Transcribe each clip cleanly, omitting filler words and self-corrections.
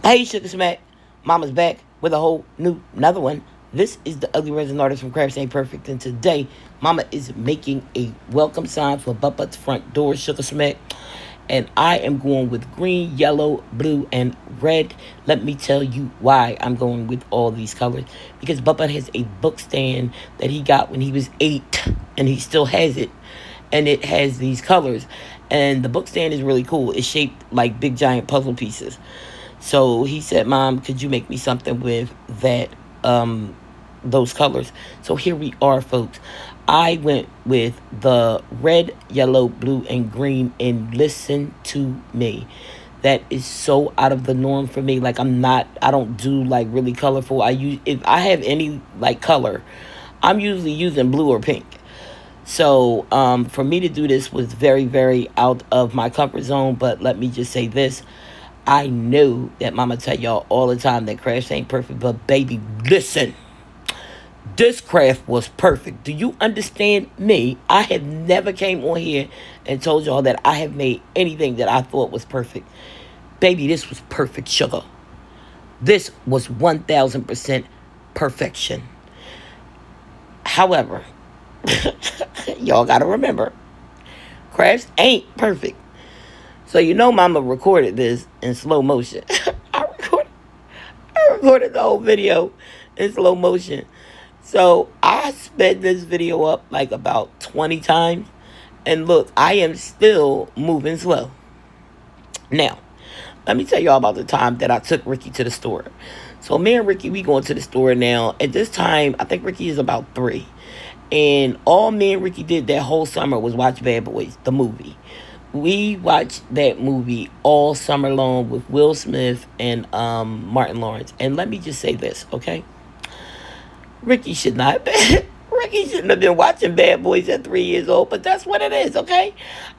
Hey, Sugar Smack. Mama's back with a whole another one. This is the Ugly Resin Artist from Crafts Ain't Perfect. And today, Mama is making a welcome sign for Bubba's front door, Sugar Smack. And I am going with green, yellow, blue, and red. Let me tell you why I'm going with all these colors. Because Bubba has a book stand that he got when he was 8. And he still has it. And it has these colors. And the book stand is really cool. It's shaped like big giant puzzle pieces. So he said, Mom, could you make me something with that, those colors? So here we are, folks. I went with the red, yellow, blue, and green, and listen to me. That is so out of the norm for me. Like, I don't do like really colorful. If I have any like color, I'm usually using blue or pink. So for me to do this was very, very out of my comfort zone. But let me just say this. I know that Mama tell y'all all the time that crafts ain't perfect, but baby, listen. This craft was perfect. Do you understand me? I have never came on here and told y'all that I have made anything that I thought was perfect. Baby, this was perfect, sugar. This was 1000% perfection. However, y'all gotta remember, crafts ain't perfect. So you know Mama recorded this in slow motion. I recorded the whole video in slow motion. So I sped this video up like about 20 times. And look, I am still moving slow. Now, let me tell y'all about the time that I took Ricky to the store. So me and Ricky, we going to the store now. At this time, I think Ricky is about 3. And all me and Ricky did that whole summer was watch Bad Boys, the movie. We watched that movie all summer long with Will Smith and Martin Lawrence. And let me just say this, okay? Ricky should not Ricky shouldn't have been watching Bad Boys at 3 years old, but that's what it is, okay?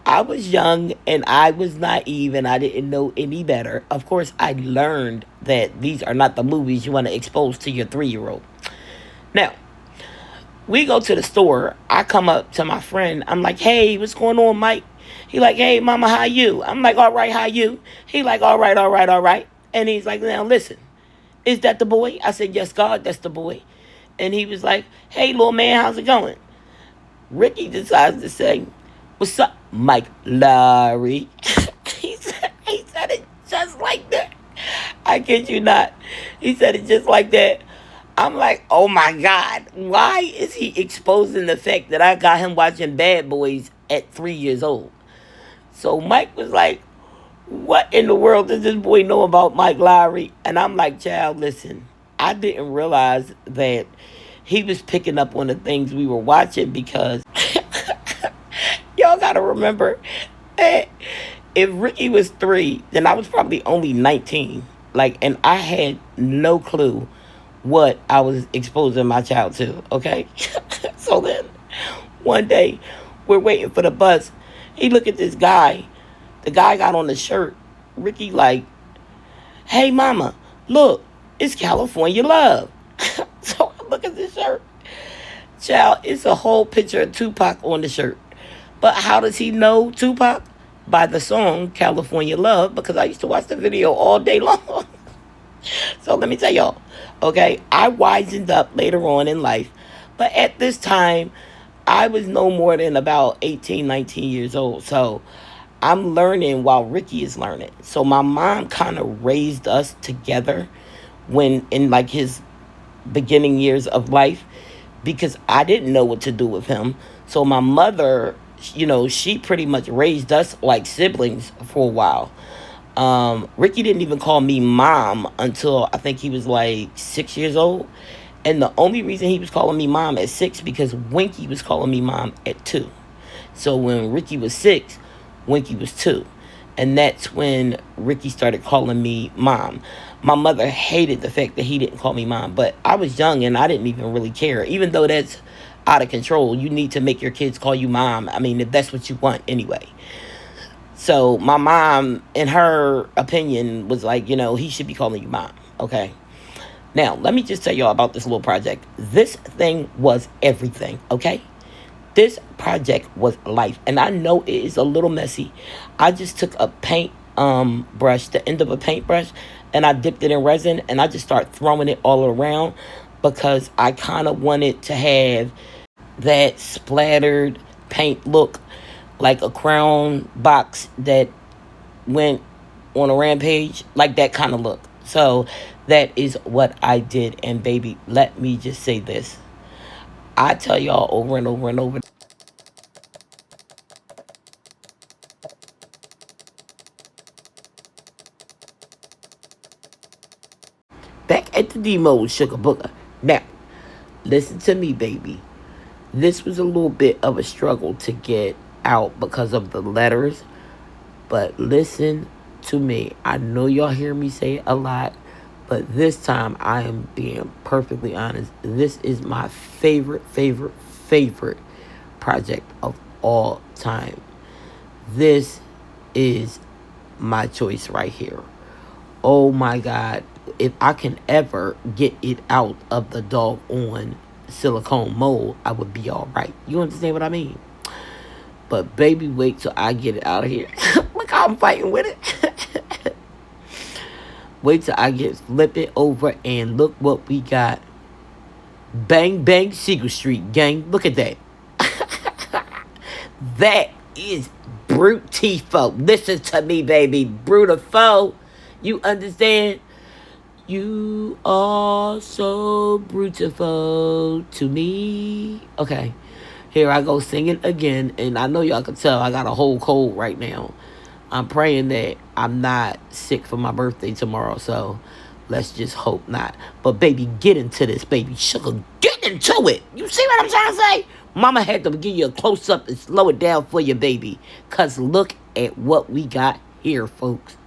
I was young and I was naive and I didn't know any better. Of course, I learned that these are not the movies you want to expose to your 3-year-old. Now, we go to the store. I come up to my friend. I'm like, hey, what's going on, Mike? He like, hey, mama, how you? I'm like, all right, how you? He like, all right, all right, all right. And he's like, now listen, is that the boy? I said, yes, God, that's the boy. And he was like, hey, little man, how's it going? Ricky decides to say, what's up, Mike Larry? he said it just like that. I kid you not. He said it just like that. I'm like, oh my God, why is he exposing the fact that I got him watching Bad Boys at 3 years old? So Mike was like, what in the world does this boy know about Mike Lowry? And I'm like, child, listen, I didn't realize that he was picking up on the things we were watching because y'all got to remember that if Ricky was 3, then I was probably only 19. Like, and I had no clue what I was exposing my child to, okay? So then, one day, we're waiting for the bus. He look at this guy. The guy got on the shirt. Ricky like, hey, mama, look, it's California Love. So I look at this shirt. Child, it's a whole picture of Tupac on the shirt. But how does he know Tupac? By the song California Love, because I used to watch the video all day long. So let me tell y'all, okay, I wisened up later on in life. But at this time, I was no more than about 18, 19 years old. So I'm learning while Ricky is learning. So my mom kind of raised us together when in like his beginning years of life because I didn't know what to do with him. So my mother, you know, she pretty much raised us like siblings for a while. Ricky didn't even call me mom until I think he was like 6 years old. And the only reason he was calling me mom at 6 because Winky was calling me mom at 2. So when Ricky was 6, Winky was 2. And that's when Ricky started calling me mom. My mother hated the fact that he didn't call me mom. But I was young and I didn't even really care. Even though that's out of control. You need to make your kids call you mom. I mean, if that's what you want anyway. So my mom, in her opinion, was like, you know, he should be calling you mom. Okay. Now, let me just tell y'all about this little project. This thing was everything, okay? This project was life. And I know it is a little messy. I just took a paint brush, the end of a paintbrush, and I dipped it in resin, and I just start throwing it all around because I kind of wanted to have that splattered paint look, like a crown box that went on a rampage, like that kind of look. So that is what I did. And baby, let me just say this. I tell y'all over and over and over. Back at the demo, sugar booger. Now, listen to me, baby. This was a little bit of a struggle to get out because of the letters. But listen to me. I know y'all hear me say it a lot, but this time I am being perfectly honest. This is my favorite project of all time. This is my choice right here. Oh my God. If I can ever get it out of the doggone silicone mold, I would be all right. You understand what I mean? But baby, wait till I get it out of here. Look how I'm fighting with it. Wait till I flip it over and look what we got. Bang, bang, Secret Street, gang. Look at that. That is beautiful. Listen to me, baby. Beautiful. You understand? You are so beautiful to me. Okay. Here I go singing again. And I know y'all can tell I got a whole cold right now. I'm praying that I'm not sick for my birthday tomorrow. So let's just hope not. But baby, get into this, baby. Sugar, get into it. You see what I'm trying to say? Mama had to give you a close-up and slow it down for you, baby. Because look at what we got here, folks.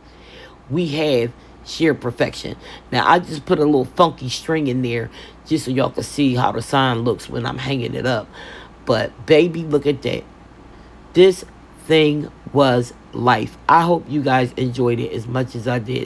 We have sheer perfection. Now, I just put a little funky string in there just so y'all can see how the sign looks when I'm hanging it up. But, baby, look at that. This thing was life. I hope you guys enjoyed it as much as I did.